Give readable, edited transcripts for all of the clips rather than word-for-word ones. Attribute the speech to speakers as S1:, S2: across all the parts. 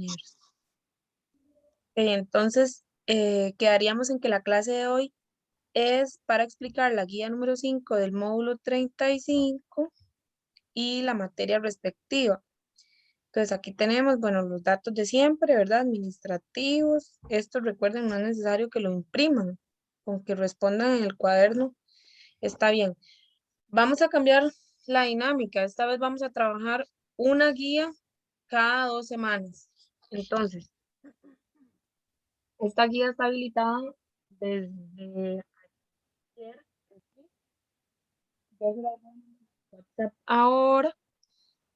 S1: compañeros. Entonces, quedaríamos en que la clase de hoy es para explicar la guía número 5 del módulo 35 y la materia respectiva. Entonces, aquí tenemos, bueno, los datos de siempre, ¿verdad? Administrativos. Esto, recuerden, no es necesario que lo impriman, con que respondan en el cuaderno, está bien. Vamos a cambiar la dinámica. Esta vez vamos a trabajar una guía cada 2 semanas. Entonces, esta guía está habilitada desde ayer. Ya se la pongo en WhatsApp ahora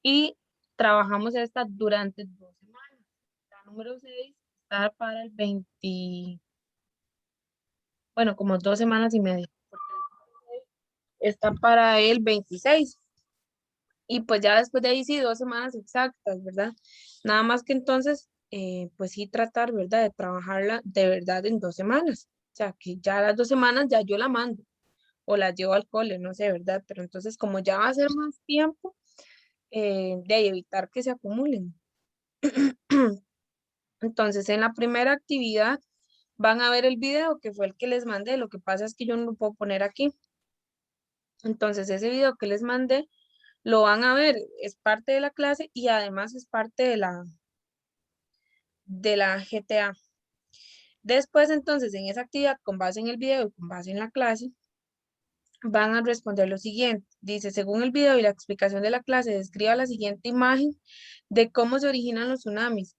S1: y trabajamos esta durante 2 semanas. La número 6 está para el 20, bueno, como 2 semanas y media, porque está para el 26. Y pues ya después de ahí sí, 2 semanas exactas, ¿verdad? Nada más que entonces, pues sí tratar, ¿verdad? De trabajarla de verdad en 2 semanas. O sea, que ya las 2 semanas ya yo la mando o la llevo al cole, no sé, ¿verdad? Pero entonces como ya va a ser más tiempo, de ahí evitar que se acumulen. Entonces, en la primera actividad van a ver el video que fue el que les mandé. Lo que pasa es que yo no lo puedo poner aquí. Entonces, ese video que les mandé lo van a ver, es parte de la clase y además es parte de la GTA. Después, entonces, en esa actividad, con base en el video y con base en la clase, van a responder lo siguiente. Dice, según el video y la explicación de la clase, describa la siguiente imagen de cómo se originan los tsunamis.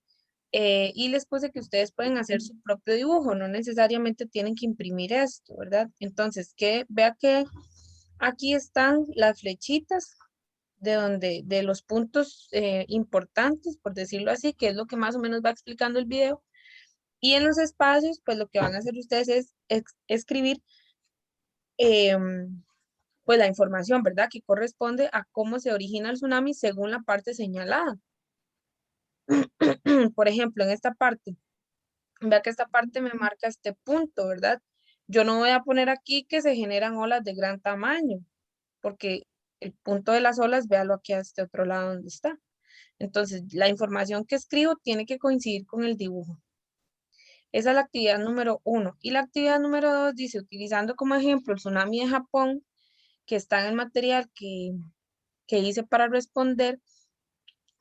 S1: Y les puse que ustedes pueden hacer su propio dibujo, no necesariamente tienen que imprimir esto, ¿verdad? Entonces, vea que aquí están las flechitas de los puntos importantes, por decirlo así, que es lo que más o menos va explicando el video. Y en los espacios, pues lo que van a hacer ustedes es escribir pues la información, ¿verdad? Que corresponde a cómo se origina el tsunami según la parte señalada. Por ejemplo, en esta parte, vea que esta parte me marca este punto, ¿verdad? Yo no voy a poner aquí que se generan olas de gran tamaño, porque el punto de las olas, véalo aquí a este otro lado donde está. Entonces, la información que escribo tiene que coincidir con el dibujo. Esa es la actividad número 1. Y la actividad número 2 dice, utilizando como ejemplo el tsunami de Japón, que está en el material que hice para responder,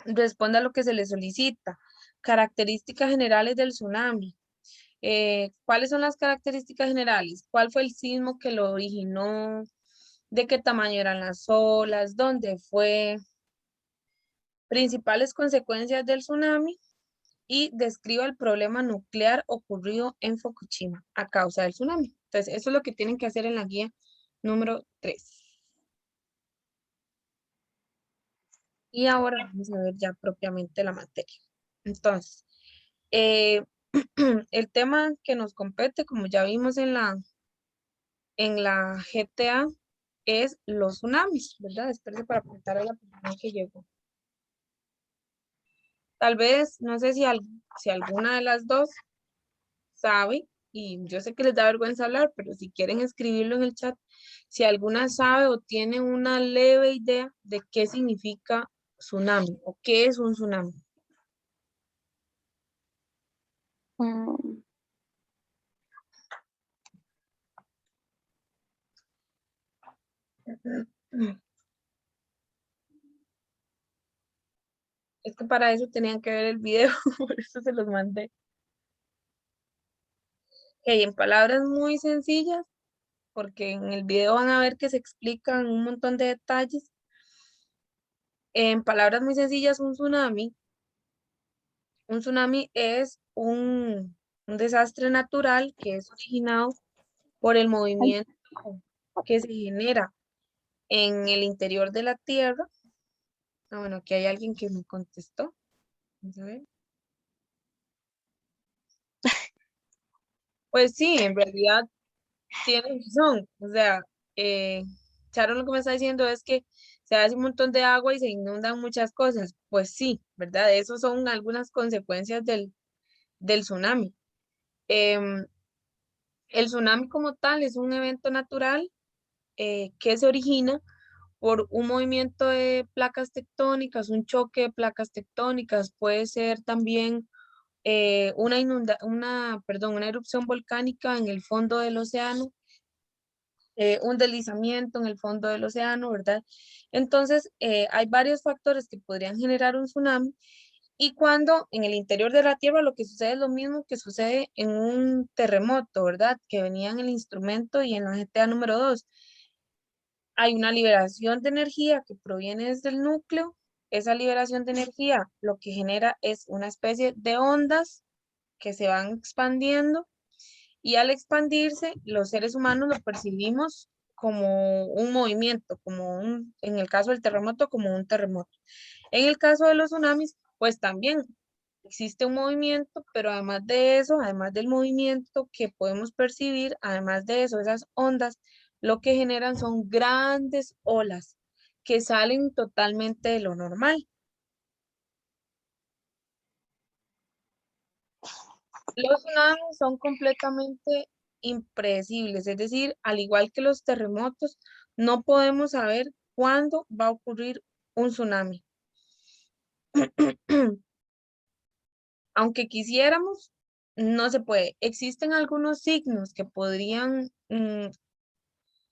S1: responda a lo que se le solicita. Características generales del tsunami. ¿Cuáles son las características generales? ¿Cuál fue el sismo que lo originó? ¿De qué tamaño eran las olas? ¿Dónde fue? Principales consecuencias del tsunami y describa el problema nuclear ocurrido en Fukushima a causa del tsunami. Entonces, eso es lo que tienen que hacer en la guía número 3. Y ahora vamos a ver ya propiamente la materia. Entonces, eh, el tema que nos compete, como ya vimos en la GTA, es los tsunamis, ¿verdad? Espérate para apuntar a la persona que llegó. Tal vez, no sé si alguna de las dos sabe, y yo sé que les da vergüenza hablar, pero si quieren escribirlo en el chat, si alguna sabe o tiene una leve idea de qué significa tsunami o qué es un tsunami.
S2: Mm,
S1: Es que para eso tenían que ver el video, por eso se los mandé. En palabras muy sencillas, porque en el video van a ver que se explican un montón de detalles. En palabras muy sencillas, un tsunami es un desastre natural que es originado por el
S2: ay,
S1: movimiento que se genera en el interior de la Tierra. Ah, bueno, aquí hay alguien que me contestó. Vamos a ver. Pues sí, en realidad tiene razón. O sea, eh, Sharon lo que me está diciendo es que se hace un montón de agua y se inundan muchas cosas. Pues sí, ¿verdad? Esas son algunas consecuencias del tsunami. Em, el tsunami como tal es un evento natural que se origina por un movimiento de placas tectónicas, un choque de placas tectónicas, puede ser también una erupción volcánica en el fondo del océano, un deslizamiento en el fondo del océano, ¿verdad? Entonces, hay varios factores que podrían generar un tsunami y cuando en el interior de la Tierra lo que sucede es lo mismo que sucede en un terremoto, ¿verdad? Que venía en el instrumento y en la GTA número 2. Hay una liberación de energía que proviene desde el núcleo. Esa liberación de energía lo que genera es una especie de ondas que se van expandiendo y al expandirse los seres humanos lo percibimos como un movimiento, en el caso del terremoto, como un terremoto. En el caso de los tsunamis, pues también existe un movimiento, pero además de eso, además del movimiento que podemos percibir, además de eso, esas ondas, lo que generan son grandes olas que salen totalmente de lo normal. Los tsunamis son completamente impredecibles, es decir, al igual que los terremotos, no podemos saber cuándo va a ocurrir un tsunami. Aunque quisiéramos, no se puede. Existen algunos signos que podrían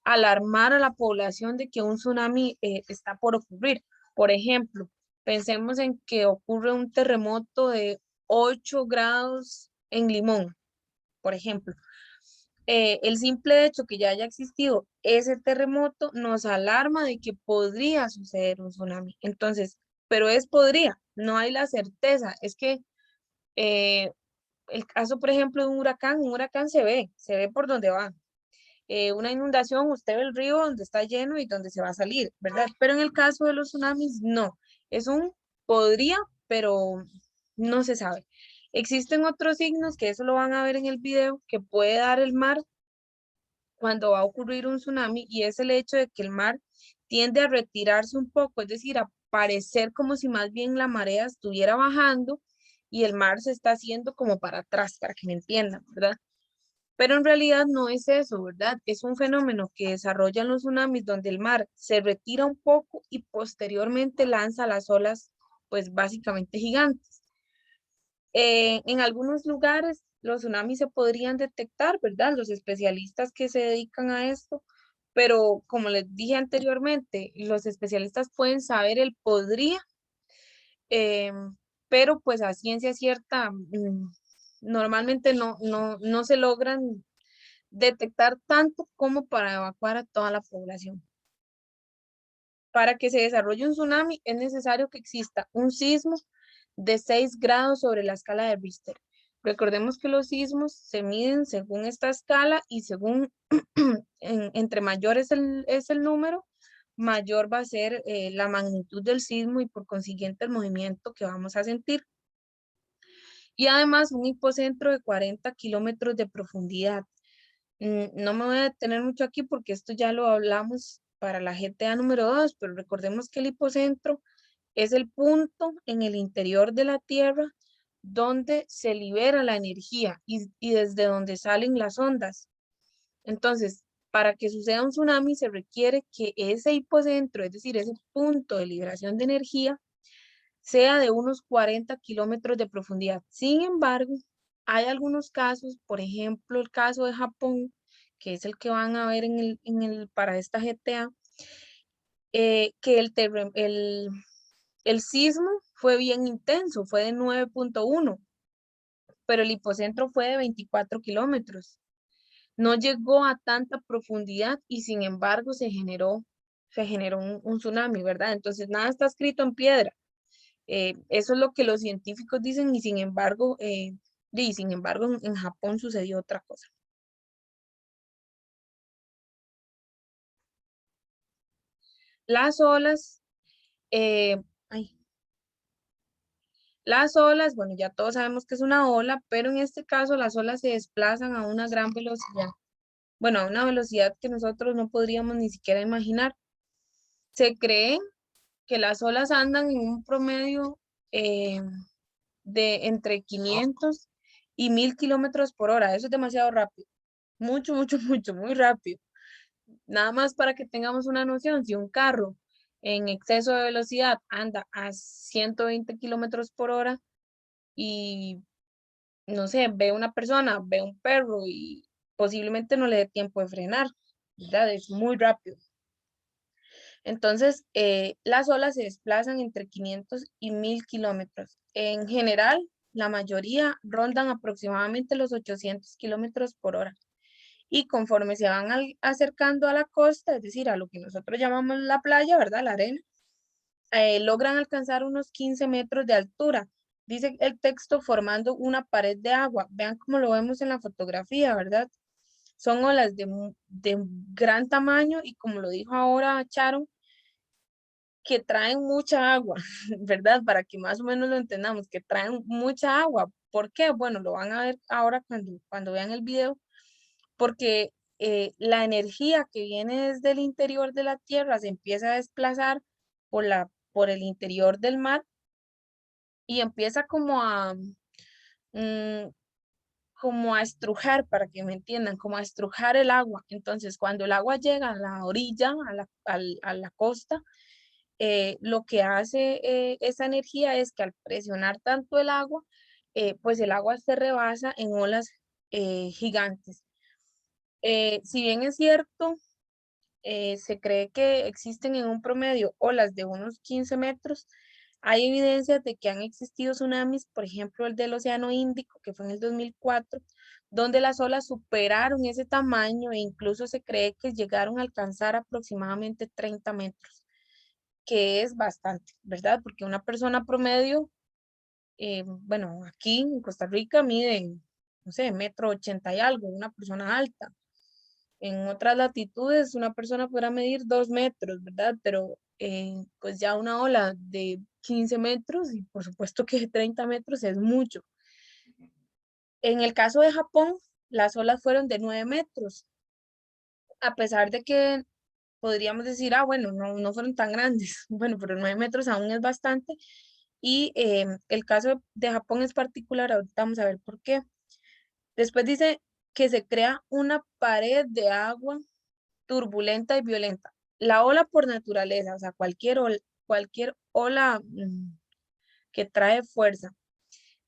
S1: alarmar a la población de que un tsunami está por ocurrir. Por ejemplo, pensemos en que ocurre un terremoto de 8 grados en Limón, por ejemplo. El simple hecho que ya haya existido ese terremoto nos alarma de que podría suceder un tsunami. Entonces, pero podría, no hay la certeza. Es que eh, el caso, por ejemplo, de un huracán se ve por donde va. Una inundación, usted ve el río donde está lleno y donde se va a salir, ¿verdad? Pero en el caso de los tsunamis, no. Es un podría, pero no se sabe. Existen otros signos que eso lo van a ver en el video que puede dar el mar cuando va a ocurrir un tsunami y es el hecho de que el mar tiende a retirarse un poco, es decir, a parecer como si más bien la marea estuviera bajando y el mar se está haciendo como para atrás, para que me entiendan, ¿verdad? Pero en realidad no es eso, ¿verdad? Es un fenómeno que desarrollan los tsunamis donde el mar se retira un poco y posteriormente lanza las olas, pues básicamente gigantes. En algunos lugares los tsunamis se podrían detectar, ¿verdad? Los especialistas que se dedican a esto, pero como les dije anteriormente, los especialistas pueden saber el podría, eh, pero pues a ciencia cierta, normalmente no se logran detectar tanto como para evacuar a toda la población. Para que se desarrolle un tsunami es necesario que exista un sismo de 6 grados sobre la escala de Richter. Recordemos que los sismos se miden según esta escala y según entre mayor es el número, mayor va a ser la magnitud del sismo y por consiguiente el movimiento que vamos a sentir. Y además un hipocentro de 40 kilómetros de profundidad. No me voy a detener mucho aquí porque esto ya lo hablamos para la GTA número 2, pero recordemos que el hipocentro es el punto en el interior de la Tierra donde se libera la energía y desde donde salen las ondas. Entonces, para que suceda un tsunami se requiere que ese hipocentro, es decir, ese punto de liberación de energía, sea de unos 40 kilómetros de profundidad. Sin embargo, hay algunos casos, por ejemplo, el caso de Japón, que es el que van a ver para esta GTA, que el sismo fue bien intenso, fue de 9.1, pero el hipocentro fue de 24 kilómetros. No llegó a tanta profundidad y sin embargo se generó un tsunami, ¿verdad? Entonces nada está escrito en piedra. Eso es lo que los científicos dicen y sin embargo en Japón sucedió otra cosa. Las olas, eh, ay, las olas, bueno, ya todos sabemos que es una ola, pero en este caso las olas se desplazan a una gran velocidad. Bueno, a una velocidad que nosotros no podríamos ni siquiera imaginar. Se cree que las olas andan en un promedio eh, de entre 500 y 1000 kilómetros por hora. Eso es demasiado rápido. Mucho, mucho, mucho, muy rápido. Nada más para que tengamos una noción, si un carro en exceso de velocidad anda a 120 kilómetros por hora y no sé, ve una persona, ve un perro y posiblemente no le dé tiempo de frenar, ¿verdad? Es muy rápido. Entonces, las olas se desplazan entre 500 y 1000 kilómetros. En general, la mayoría rondan aproximadamente los 800 kilómetros por hora. Y conforme se van acercando a la costa, es decir, a lo que nosotros llamamos la playa, ¿verdad? La arena, logran alcanzar unos 15 metros de altura. Dice el texto formando una pared de agua. Vean cómo lo vemos en la fotografía, ¿verdad? Son olas de gran tamaño y como lo dijo ahora Charo, que traen mucha agua, ¿verdad? Para que más o menos lo entendamos, que traen mucha agua. ¿Por qué? Bueno, lo van a ver ahora cuando vean el video, porque la energía que viene desde el interior de la Tierra se empieza a desplazar por el interior del mar y empieza mm, como a estrujar, para que me entiendan, como a estrujar el agua. Entonces, cuando el agua llega a la orilla, a la costa, lo que hace esa energía es que al presionar tanto el agua, pues el agua se rebasa en olas gigantes. Si bien es cierto, se cree que existen en un promedio olas de unos 15 metros, hay evidencias de que han existido tsunamis, por ejemplo el del Océano Índico, que fue en el 2004, donde las olas superaron ese tamaño e incluso se cree que llegaron a alcanzar aproximadamente 30 metros, que es bastante, ¿verdad? Porque una persona promedio, bueno, aquí en Costa Rica mide, no sé, 1,80 y algo, una persona alta. En otras latitudes una persona podrá medir 2 metros, ¿verdad? Pero pues ya una ola de 15 metros y por supuesto que 30 metros es mucho. En el caso de Japón, las olas fueron de 9 metros, a pesar de que podríamos decir, ah, bueno, no fueron tan grandes. Bueno, pero 9 metros aún es bastante. Y el caso de Japón es particular, ahorita vamos a ver por qué. Después dice que se crea una pared de agua turbulenta y violenta. La ola por naturaleza, o sea, cualquier ola que trae fuerza,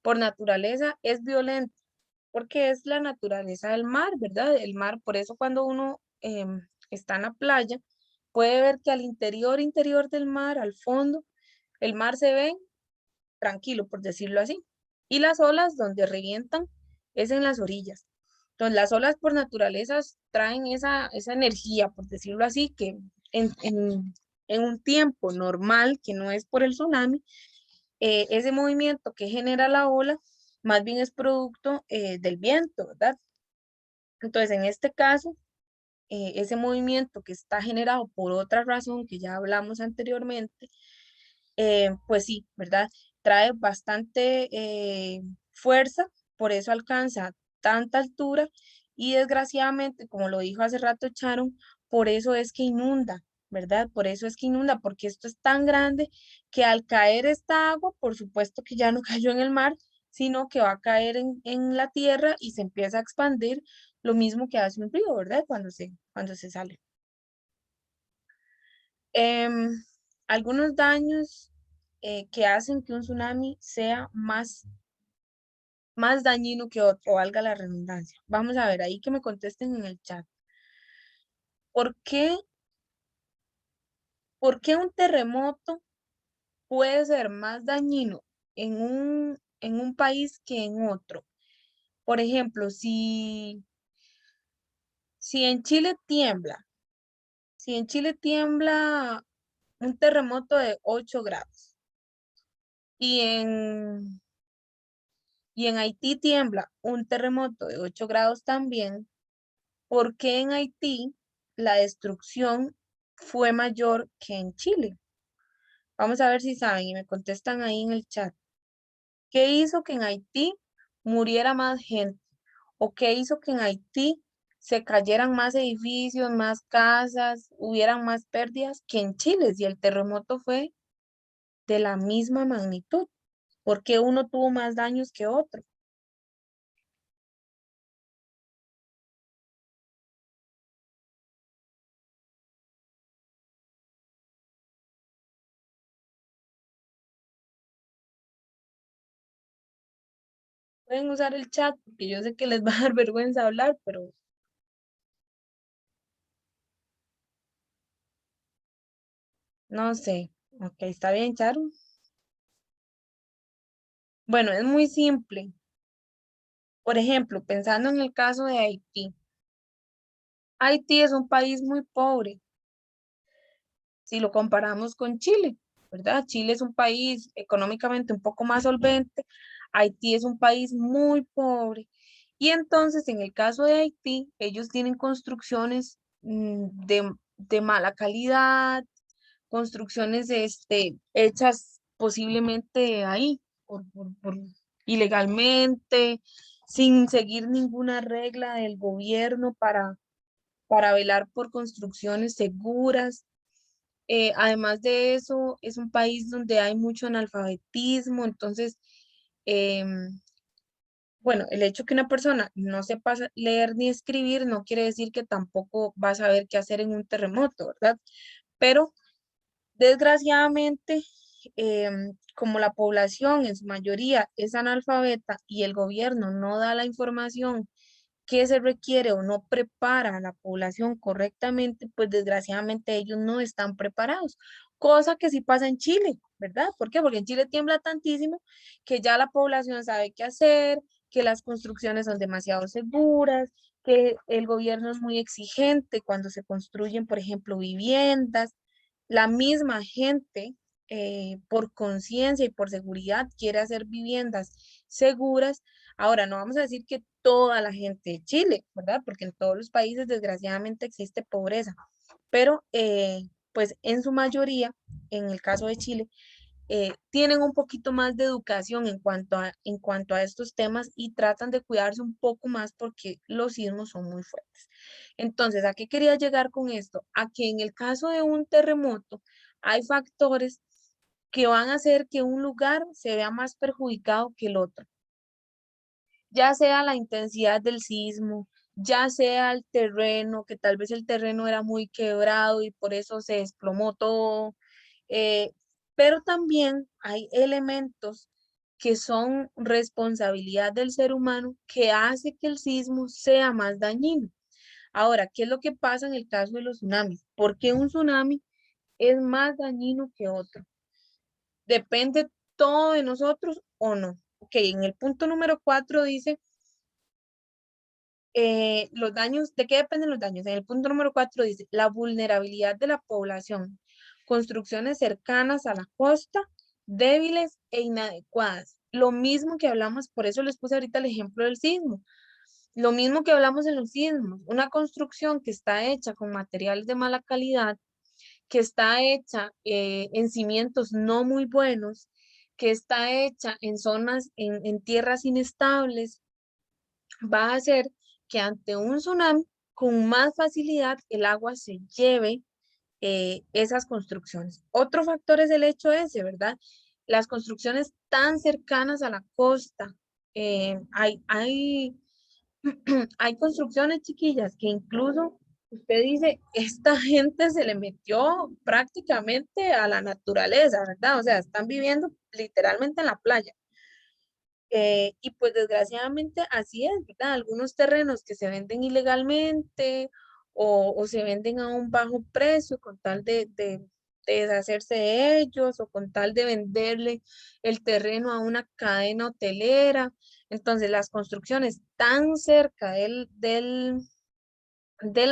S1: por naturaleza es violenta, porque es la naturaleza del mar, ¿verdad? El mar, por eso cuando uno está en la playa, puede ver que al interior del mar, al fondo, el mar se ve tranquilo, por decirlo así. Y las olas donde revientan es en las orillas. Entonces, las olas por naturaleza traen esa energía, por decirlo así, que en, en, en un tiempo normal, que no es por el tsunami, ese movimiento que genera la ola, más bien es producto del viento, ¿verdad? Entonces, en este caso, ese movimiento que está generado por otra razón que ya hablamos anteriormente, pues sí, ¿verdad? Trae bastante fuerza, por eso alcanza tanta altura y desgraciadamente, como lo dijo hace rato Charon, por eso es que inunda, ¿verdad? Por eso es que inunda, porque esto es tan grande que al caer esta agua, por supuesto que ya no cayó en el mar, sino que va a caer en la tierra y se empieza a expandir, lo mismo que hace un río, ¿verdad? Cuando se sale. Em, algunos daños que hacen que un tsunami sea más dañino que otro, valga la redundancia. Vamos a ver ahí que me contesten en el chat. ¿Por qué, por qué un terremoto puede ser más dañino en un país que en otro? Por ejemplo, si en Chile tiembla, si en Chile tiembla un terremoto de 8 grados y y en Haití tiembla un terremoto de 8 grados también, ¿por qué en Haití la destrucción fue mayor que en Chile? Vamos a ver si saben y me contestan ahí en el chat. ¿Qué hizo que en Haití muriera más gente? ¿O qué hizo que en Haití se cayeran más edificios, más casas, hubieran más pérdidas que en Chile si el terremoto fue de la misma magnitud? ¿Por qué uno tuvo más daños que otro? Pueden usar el chat, porque yo sé que les va a dar vergüenza hablar, pero no sé. Ok, está bien, Charo. Bueno, es muy simple. Por ejemplo, pensando en el caso de Haití. Haití es un país muy pobre si lo comparamos con Chile, ¿verdad? Chile es un país económicamente un poco más solvente, Haití es un país muy pobre. Y entonces, en el caso de Haití, ellos tienen construcciones de mala calidad, construcciones hechas posiblemente ahí, ilegalmente, sin seguir ninguna regla del gobierno para velar por construcciones seguras. Además de eso, es un país donde hay mucho analfabetismo, entonces, em, bueno, el hecho que una persona no sepa leer ni escribir no quiere decir que tampoco va a saber qué hacer en un terremoto, ¿verdad? Pero desgraciadamente, como la población en su mayoría es analfabeta y el gobierno no da la información que se requiere o no prepara a la población correctamente, pues desgraciadamente ellos no están preparados. Cosa que sí pasa en Chile, ¿verdad? ¿Por qué? Porque en Chile tiembla tantísimo que ya la población sabe qué hacer, que las construcciones son demasiado seguras, que el gobierno es muy exigente cuando se construyen, por ejemplo, viviendas. La misma gente, por conciencia y por seguridad, quiere hacer viviendas seguras. Ahora, no vamos a decir que toda la gente de Chile, ¿verdad? Porque en todos los países desgraciadamente existe pobreza, pero pues en su mayoría, en el caso de Chile, tienen un poquito más de educación en cuanto a estos temas y tratan de cuidarse un poco más porque los sismos son muy fuertes. Entonces, ¿a qué quería llegar con esto? A que en el caso de un terremoto hay factores que van a hacer que un lugar se vea más perjudicado que el otro, ya sea la intensidad del sismo, ya sea el terreno, que tal vez el terreno era muy quebrado y por eso se desplomó todo, eh, pero también hay elementos que son responsabilidad del ser humano que hace que el sismo sea más dañino. Ahora, ¿qué es lo que pasa en el caso de los tsunamis? ¿Por qué un tsunami es más dañino que otro? ¿Depende todo de nosotros o no? Ok, en el punto número 4 dice los daños, ¿de qué dependen los daños? En el punto número 4 dice, la vulnerabilidad de la población, construcciones cercanas a la costa, débiles e inadecuadas. Lo mismo que hablamos, por eso les puse ahorita el ejemplo del sismo. Lo mismo que hablamos en los sismos, una construcción que está hecha con materiales de mala calidad, que está hecha en cimientos no muy buenos, que está hecha en zonas, en tierras inestables, va a hacer que ante un tsunami, con más facilidad el agua se lleve esas construcciones. Otro factor es el hecho ese, ¿verdad? Las construcciones tan cercanas a la costa. Hay hay construcciones chiquillas que incluso usted dice, esta gente se le metió prácticamente a la naturaleza, ¿verdad? O sea, están viviendo literalmente en la playa. Y pues desgraciadamente así es, ¿verdad? Algunos terrenos que se venden ilegalmente o se venden a un bajo precio con tal de deshacerse de ellos o con tal de venderle el terreno a una cadena hotelera. Entonces las construcciones tan cerca del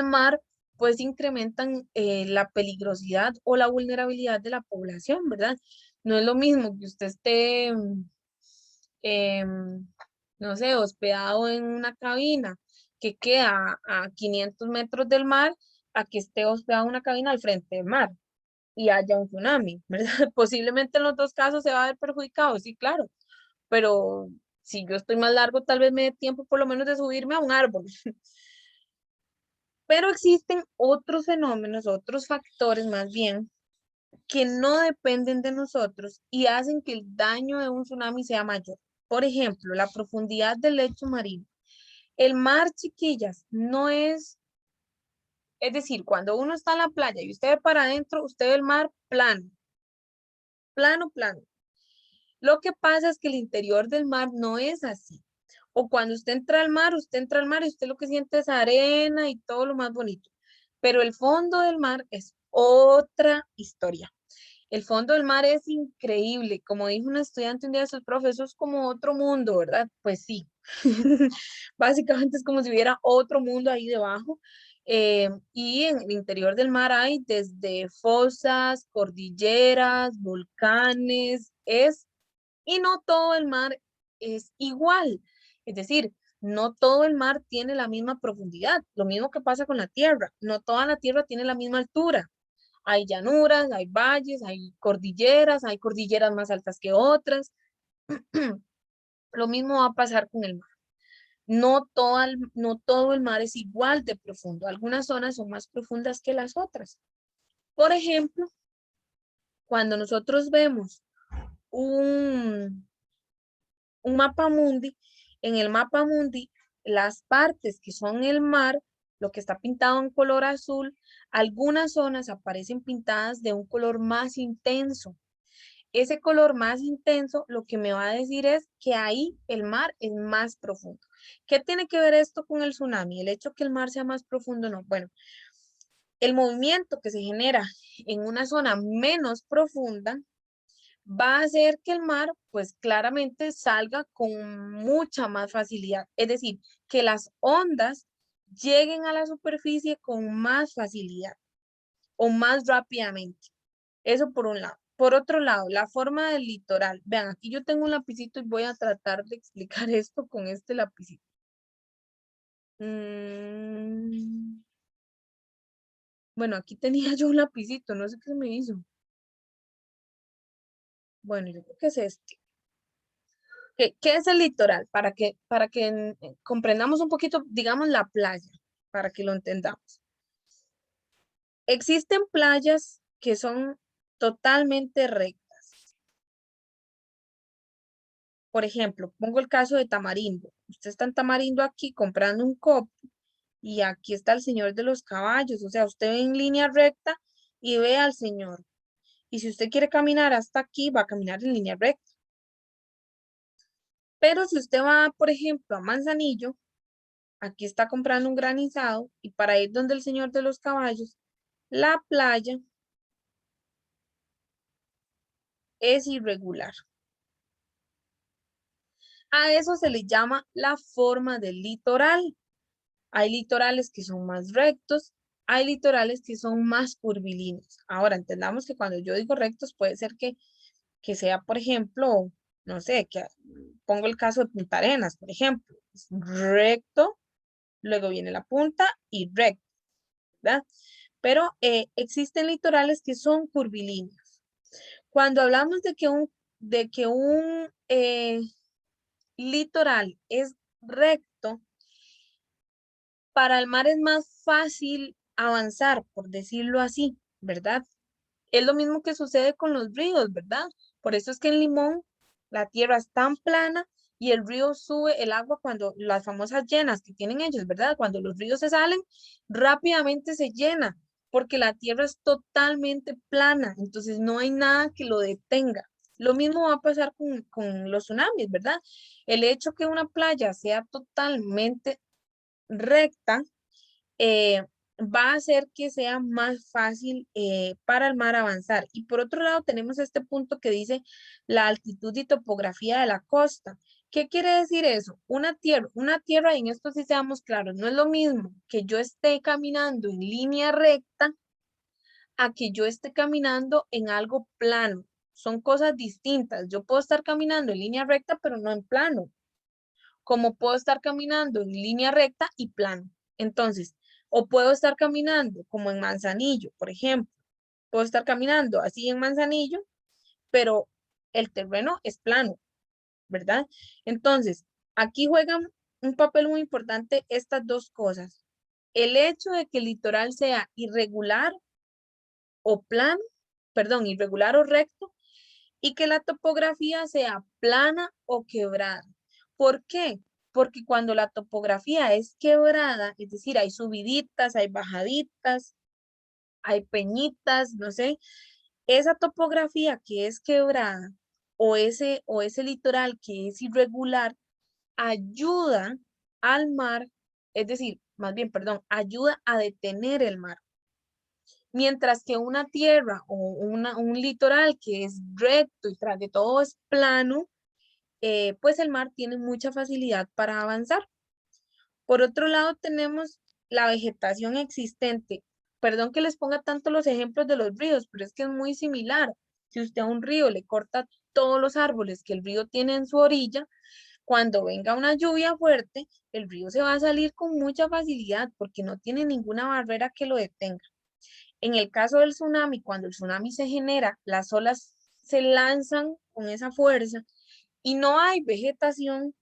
S1: mar pues incrementan la peligrosidad o la vulnerabilidad de la población, ¿verdad? No es lo mismo que usted esté em, no sé, hospedado en una cabina que queda a 500 metros del mar, a que esté hospedado en una cabina al frente del mar y haya un tsunami, ¿verdad? Posiblemente en los dos casos se va a ver perjudicado, sí, claro, pero si yo estoy más largo, tal vez me dé tiempo por lo menos de subirme a un árbol. Pero existen otros fenómenos, otros factores más bien, que no dependen de nosotros y hacen que el daño de un tsunami sea mayor. Por ejemplo, la profundidad del lecho marino. El mar, chiquillas, no es decir, cuando uno está en la playa y usted ve para adentro, usted ve el mar plano, plano, plano. Lo que pasa es que el interior del mar no es así. O cuando usted entra al mar y usted lo que siente es arena y todo lo más bonito. Pero el fondo del mar es otra historia. El fondo del mar es increíble. Como dijo una estudiante un día de sus profes, eso es como otro mundo, ¿verdad? Pues sí. Básicamente es como si hubiera otro mundo ahí debajo. Y en el interior del mar hay desde fosas, cordilleras, volcanes, y no todo el mar es igual. Es decir, no todo el mar tiene la misma profundidad. Lo mismo que pasa con la tierra. No toda la tierra tiene la misma altura. Hay llanuras, hay valles, hay cordilleras más altas que otras. Lo mismo va a pasar con el mar. No todo el mar es igual de profundo. Algunas zonas son más profundas que las otras. Por ejemplo, cuando nosotros vemos un, un mapa mundi, en el mapa mundi, las partes que son el mar, lo que está pintado en color azul, algunas zonas aparecen pintadas de un color más intenso. Ese color más intenso lo que me va a decir es que ahí el mar es más profundo. ¿Qué tiene que ver esto con el tsunami? El hecho que el mar sea más profundo, no. Bueno, el movimiento que se genera en una zona menos profunda va a hacer que el mar, pues claramente salga con mucha más facilidad. Es decir, que las ondas lleguen a la superficie con más facilidad o más rápidamente. Eso por un lado. Por otro lado, la forma del litoral. Vean, aquí yo tengo un lapicito y voy a tratar de explicar esto con este lapicito. Bueno, aquí tenía yo un lapicito, no sé qué me hizo. Bueno, yo creo que es este. ¿Qué es el litoral? Para que comprendamos un poquito, digamos, la playa, para que lo entendamos. Existen playas que son totalmente rectas. Por ejemplo, pongo el caso de Tamarindo. Usted está en Tamarindo aquí comprando un copo y aquí está el señor de los caballos. O sea, usted ve en línea recta y ve al señor. Y si usted quiere caminar hasta aquí, va a caminar en línea recta. Pero si usted va, por ejemplo, a Manzanillo, aquí está comprando un granizado y para ir donde el señor de los caballos, la playa es irregular. A eso se le llama la forma del litoral. Hay litorales que son más rectos, hay litorales que son más curvilíneos. Ahora, entendamos que cuando yo digo rectos puede ser que sea, por ejemplo, no sé, que pongo el caso de Punta Arenas, por ejemplo, es recto, luego viene la punta y recto, ¿verdad? Pero existen litorales que son curvilíneos. Cuando hablamos de que un litoral es recto, para el mar es más fácil avanzar, por decirlo así, ¿verdad? Es lo mismo que sucede con los ríos, ¿verdad? Por eso es que en Limón la tierra es tan plana y el río sube el agua cuando las famosas llenas que tienen ellos, ¿verdad? Cuando los ríos se salen, rápidamente se llena porque la tierra es totalmente plana, entonces no hay nada que lo detenga. Lo mismo va a pasar con los tsunamis, ¿verdad? El hecho que una playa sea totalmente recta eh, va a hacer que sea más fácil para el mar avanzar. Y por otro lado, tenemos este punto que dice la altitud y topografía de la costa. ¿Qué quiere decir eso? Una tierra, y en esto sí seamos claros, no es lo mismo que yo esté caminando en línea recta a que yo esté caminando en algo plano. Son cosas distintas. Yo puedo estar caminando en línea recta, pero no en plano, como puedo estar caminando en línea recta y plano. Entonces, o puedo estar caminando como en Manzanillo, por ejemplo. Puedo estar caminando así en Manzanillo, pero el terreno es plano, ¿verdad? Entonces, aquí juegan un papel muy importante estas dos cosas. El hecho de que el litoral sea irregular o plano, perdón, irregular o recto, y que la topografía sea plana o quebrada. ¿Por qué? Porque cuando la topografía es quebrada, es decir, hay subiditas, hay bajaditas, hay peñitas, no sé, esa topografía que es quebrada o ese litoral que es irregular, ayuda al mar, es decir, más bien, perdón, ayuda a detener el mar. Mientras que una tierra o un litoral que es recto y tras de todo es plano, pues el mar tiene mucha facilidad para avanzar. Por otro lado, tenemos la vegetación existente. Perdón que les ponga tanto los ejemplos de los ríos, pero es que es muy similar. Si usted a un río le corta todos los árboles que el río tiene en su orilla, cuando venga una lluvia fuerte, el río se va a salir con mucha facilidad porque no tiene ninguna barrera que lo detenga. En el caso del tsunami, cuando el tsunami se genera, las olas se lanzan con esa fuerza y no hay vegetación,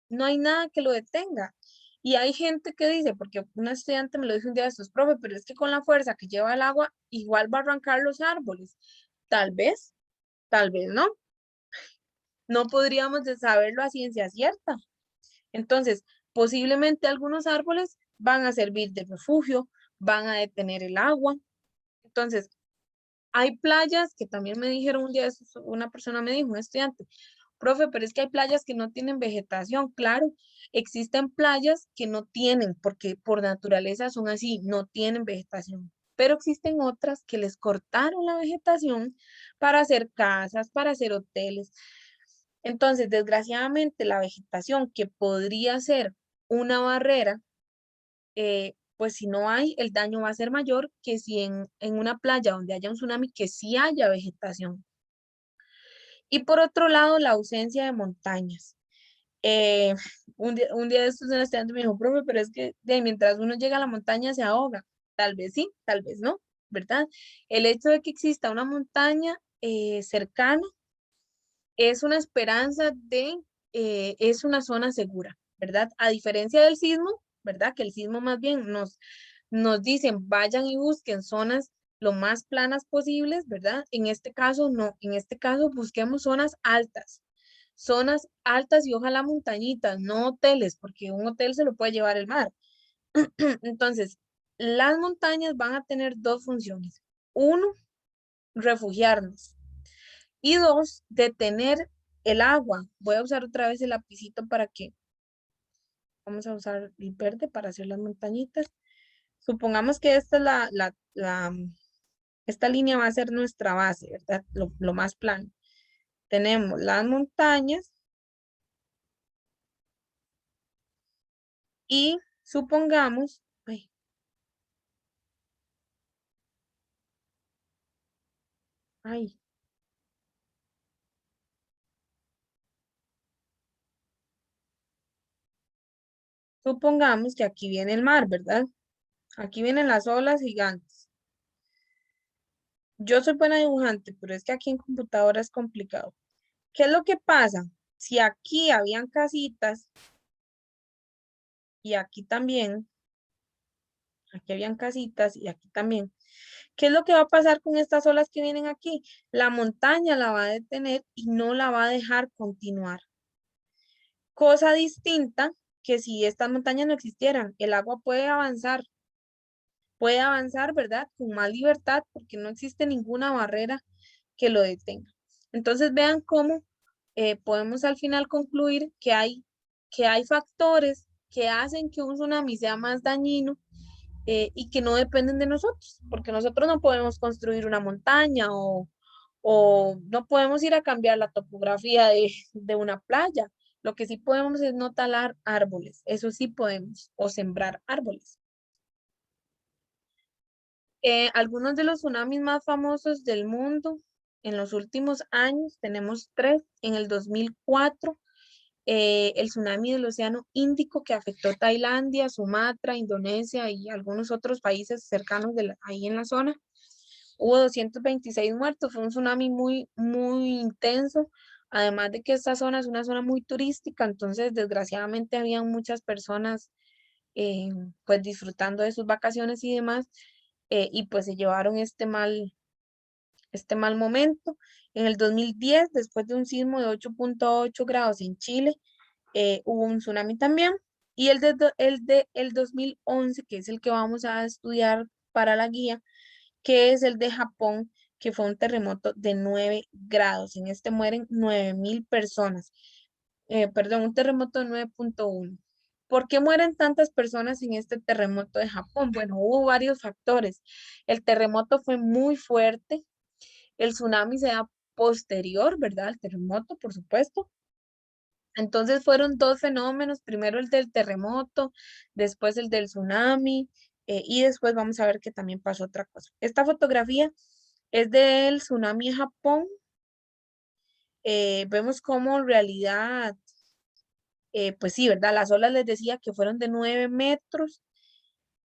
S1: no hay nada que lo detenga. Y hay gente que dice, porque una estudiante me lo dijo un día de estos, profe, pero es que con la fuerza que lleva el agua, igual va a arrancar los árboles. Tal vez no. No podríamos saberlo a ciencia cierta. Entonces, posiblemente algunos árboles van a servir de refugio, van a detener el agua. Entonces, hay playas que también me dijeron un día, una persona me dijo, un estudiante, profe, pero es que hay playas que no tienen vegetación. Claro, existen playas que no tienen, porque por naturaleza son así, no tienen vegetación. Pero existen otras que les cortaron la vegetación para hacer casas, para hacer hoteles. Entonces, desgraciadamente, la vegetación que podría ser una barrera, pues si no hay, el daño va a ser mayor que si en una playa donde haya un tsunami que sí haya vegetación. Y por otro lado, la ausencia de montañas. Eh, un día de estos un estudiante me dijo, profe, pero es que mientras uno llega a la montaña se ahoga. Tal vez sí, tal vez no, ¿verdad? El hecho de que exista una montaña cercana es una esperanza es una zona segura, ¿verdad? A diferencia del sismo, ¿verdad? Que el sismo más bien nos dicen, vayan y busquen zonas lo más planas posibles, ¿verdad? En este caso, no, en este caso busquemos zonas altas y ojalá montañitas, no hoteles, porque un hotel se lo puede llevar el mar. Entonces, las montañas van a tener dos funciones. Uno, refugiarnos. Y dos, detener el agua. Voy a usar otra vez el lapicito para que, vamos a usar el verde para hacer las montañitas. Supongamos que esta es esta línea va a ser nuestra base, ¿verdad? Lo más plano. Tenemos las montañas y supongamos, ay, supongamos que aquí viene el mar, ¿verdad? Aquí vienen las olas gigantes. Yo soy buena dibujante, pero es que aquí en computadora es complicado. ¿Qué es lo que pasa? Si aquí habían casitas y aquí habían casitas y aquí también. ¿Qué es lo que va a pasar con estas olas que vienen aquí? La montaña la va a detener y no la va a dejar continuar. Cosa distinta que si estas montañas no existieran, el agua puede avanzar, ¿verdad? Con más libertad porque no existe ninguna barrera que lo detenga. Entonces vean cómo podemos al final concluir que hay factores que hacen que un tsunami sea más dañino y que no dependen de nosotros, porque nosotros no podemos construir una montaña o no podemos ir a cambiar la topografía de una playa. Lo que sí podemos es no talar árboles, eso sí podemos, o sembrar árboles. Algunos de los tsunamis más famosos del mundo en los últimos años, tenemos tres. En el 2004, el tsunami del Océano Índico que afectó Tailandia, Sumatra, Indonesia y algunos otros países cercanos ahí en la zona. Hubo 226 muertos, fue un tsunami muy, muy intenso. Además de que esta zona es una zona muy turística, entonces desgraciadamente habían muchas personas eh, pues disfrutando de sus vacaciones y demás, y pues se llevaron este mal momento. En el 2010, después de un sismo de 8.8 grados en Chile, hubo un tsunami también. Y el 2011, que es el que vamos a estudiar para la guía, que es el de Japón, que fue un terremoto de 9 grados. En este mueren 9.000 personas. perdón, un terremoto de 9.1. ¿Por qué mueren tantas personas en este terremoto de Japón? Bueno, hubo varios factores. El terremoto fue muy fuerte, el tsunami se da posterior, ¿verdad? Al terremoto, por supuesto. Entonces fueron dos fenómenos, primero el del terremoto, después el del tsunami, y después vamos a ver que también pasó otra cosa. Esta fotografía es del tsunami en Japón. Vemos como en realidad, pues sí, ¿verdad? Las olas les decía que fueron de 9 metros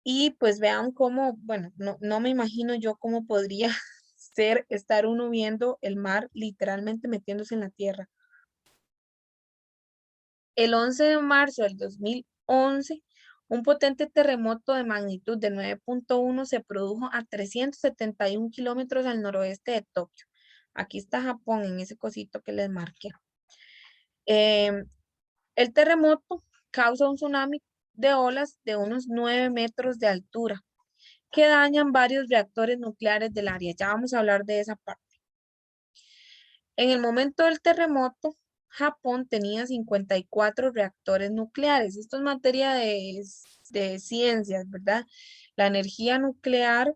S1: y pues vean cómo, bueno, no me imagino yo cómo podría ser estar uno viendo el mar literalmente metiéndose en la tierra. El 11 de marzo del 2011, un potente terremoto de magnitud de 9.1 se produjo a 371 kilómetros al noroeste de Tokio. Aquí está Japón en ese cosito que les marqué. Em, el terremoto causa un tsunami de olas de unos 9 metros de altura que dañan varios reactores nucleares del área. Ya vamos a hablar de esa parte. En el momento del terremoto, Japón tenía 54 reactores nucleares. Esto es materia de ciencias, ¿verdad? La energía nuclear,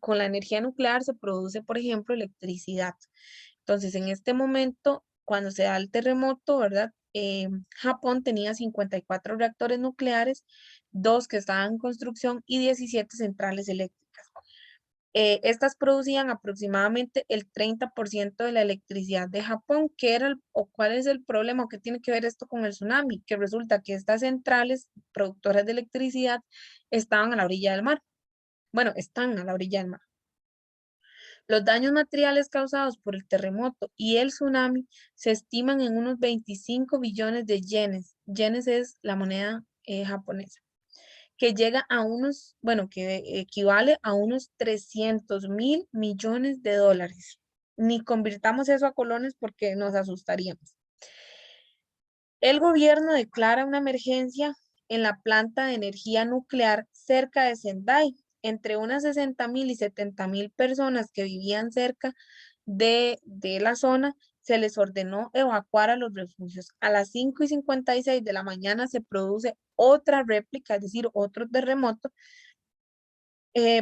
S1: con la energía nuclear se produce, por ejemplo, electricidad. Entonces, en este momento, cuando se da el terremoto, ¿verdad? Japón tenía 54 reactores nucleares, dos que estaban en construcción y 17 centrales eléctricas. Estas producían aproximadamente el 30% de la electricidad de Japón. ¿Qué era o cuál es el problema? ¿Qué tiene que ver esto con el tsunami? Que resulta que estas centrales productoras de electricidad estaban a la orilla del mar. Bueno, están a la orilla del mar. Los daños materiales causados por el terremoto y el tsunami se estiman en unos 25 billones de yenes. Yenes es la moneda japonesa, que llega a unos, bueno, que equivale a unos 300.000 millones de dólares. Ni convirtamos eso a colones porque nos asustaríamos. El gobierno declara una emergencia en la planta de energía nuclear cerca de Sendai. Entre unas 60.000 y 70.000 personas que vivían cerca de la zona, se les ordenó evacuar a los refugios. A las 5:56 de la mañana se produce otra réplica, es decir, otro terremoto.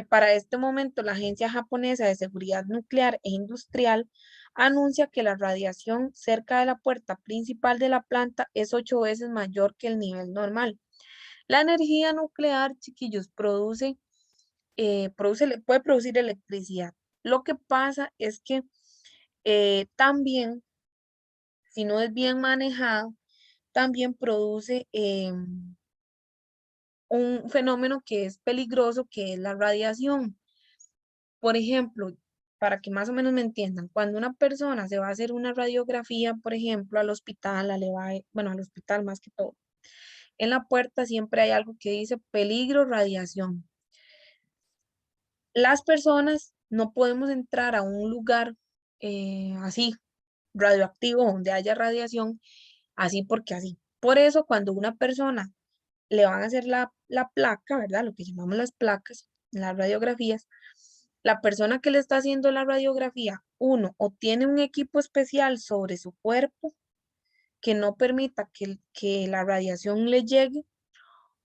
S1: Para este momento, la Agencia Japonesa de Seguridad Nuclear e Industrial anuncia que la radiación cerca de la puerta principal de la planta es 8 veces mayor que el nivel normal. La energía nuclear, chiquillos, puede producir electricidad. Lo que pasa es que también, si no es bien manejado, también produce un fenómeno que es peligroso, que es la radiación. Por ejemplo, para que más o menos me entiendan, cuando una persona se va a hacer una radiografía, por ejemplo, al hospital, bueno, al hospital más que todo, en la puerta siempre hay algo que dice peligro radiación. Las personas no podemos entrar a un lugar así, radioactivo, donde haya radiación, así porque así. Por eso, cuando una persona le van a hacer la placa, ¿verdad? Lo que llamamos las placas, las radiografías, la persona que le está haciendo la radiografía, uno, o tiene un equipo especial sobre su cuerpo que no permita que la radiación le llegue,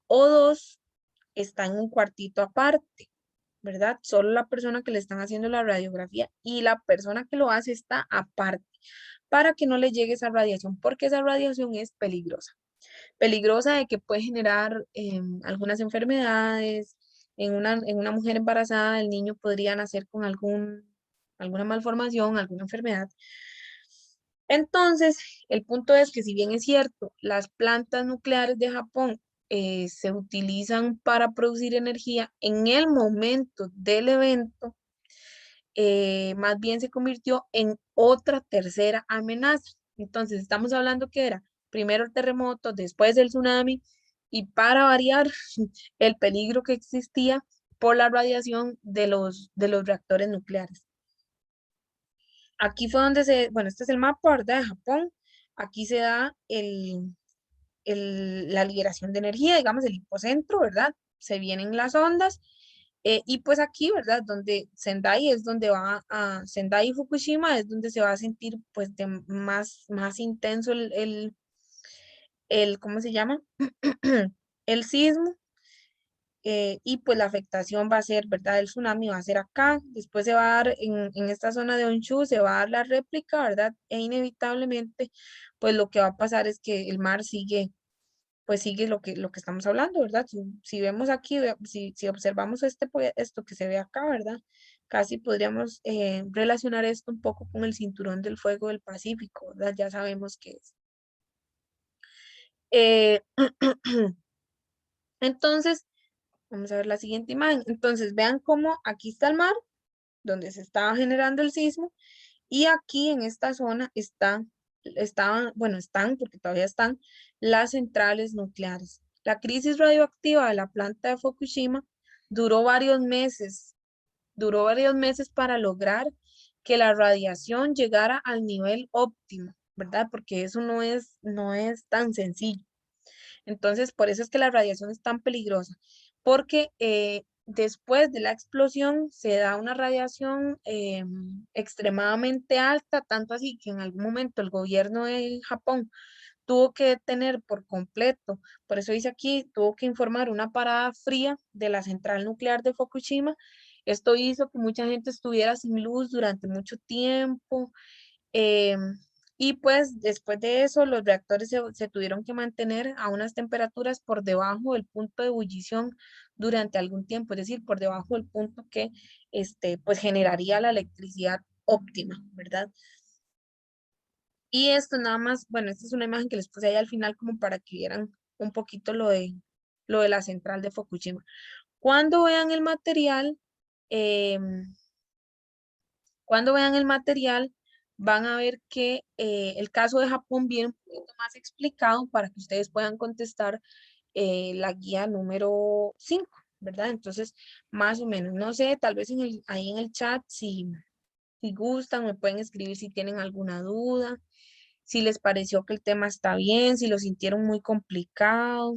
S1: o dos, está en un cuartito aparte, ¿verdad? Solo la persona que le están haciendo la radiografía y la persona que lo hace está aparte para que no le llegue esa radiación, porque esa radiación es peligrosa. Peligrosa de que puede generar algunas enfermedades. En una mujer embarazada, el niño podría nacer con alguna malformación, alguna enfermedad. Entonces, el punto es que si bien es cierto, las plantas nucleares de Japón se utilizan para producir energía, en el momento del evento, más bien se convirtió en otra tercera amenaza. Entonces, estamos hablando que era primero el terremoto, después el tsunami, y para variar, el peligro que existía por la radiación de los reactores nucleares. Aquí fue donde bueno, este es el mapa, ¿verdad? De Japón. Aquí se da la liberación de energía, digamos, el hipocentro, ¿verdad? Se vienen las ondas, Y pues aquí, ¿verdad? Donde Sendai es donde va a, Sendai y Fukushima es donde se va a sentir pues de más intenso ¿cómo se llama? El sismo. Y pues la afectación va a ser, ¿verdad? El tsunami va a ser acá, después se va a dar en esta zona de Honshu, se va a dar la réplica, ¿verdad? E inevitablemente, pues lo que va a pasar es que el mar sigue, pues sigue lo que estamos hablando, ¿verdad? Si vemos aquí, si observamos esto que se ve acá, ¿verdad? Casi podríamos relacionar esto un poco con el cinturón del fuego del Pacífico, ¿verdad? Ya sabemos qué es. Eh, entonces, vamos a ver la siguiente imagen. Entonces, vean cómo aquí está el mar, donde se estaba generando el sismo, y aquí en esta zona están, porque todavía están, las centrales nucleares. La crisis radioactiva de la planta de Fukushima duró varios meses para lograr que la radiación llegara al nivel óptimo, ¿verdad? Porque eso no es tan sencillo. Entonces, por eso es que la radiación es tan peligrosa, porque después de la explosión se da una radiación extremadamente alta, tanto así que en algún momento el gobierno de Japón tuvo que detener por completo, por eso dice aquí, tuvo que informar una parada fría de la central nuclear de Fukushima. Esto hizo que mucha gente estuviera sin luz durante mucho tiempo. Y pues después de eso, los reactores se tuvieron que mantener a unas temperaturas por debajo del punto de ebullición durante algún tiempo, es decir, por debajo del punto que pues generaría la electricidad óptima, ¿verdad? Y esto nada más, bueno, esta es una imagen que les puse ahí al final como para que vieran un poquito lo de la central de Fukushima. Cuando vean el material, em, cuando vean el material, van a ver que el caso de Japón viene un poquito más explicado para que ustedes puedan contestar la guía número 5, ¿verdad? Entonces, más o menos, no sé, tal vez ahí en el chat, si gustan, me pueden escribir si tienen alguna duda, si les pareció que el tema está bien, si lo sintieron muy complicado.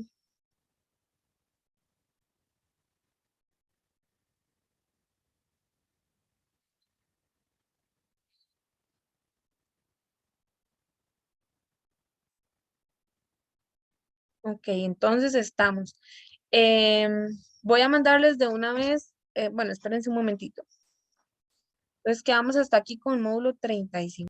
S1: Ok, entonces estamos. Voy a mandarles de una vez, bueno, espérense un momentito. Entonces quedamos hasta aquí con el módulo 35.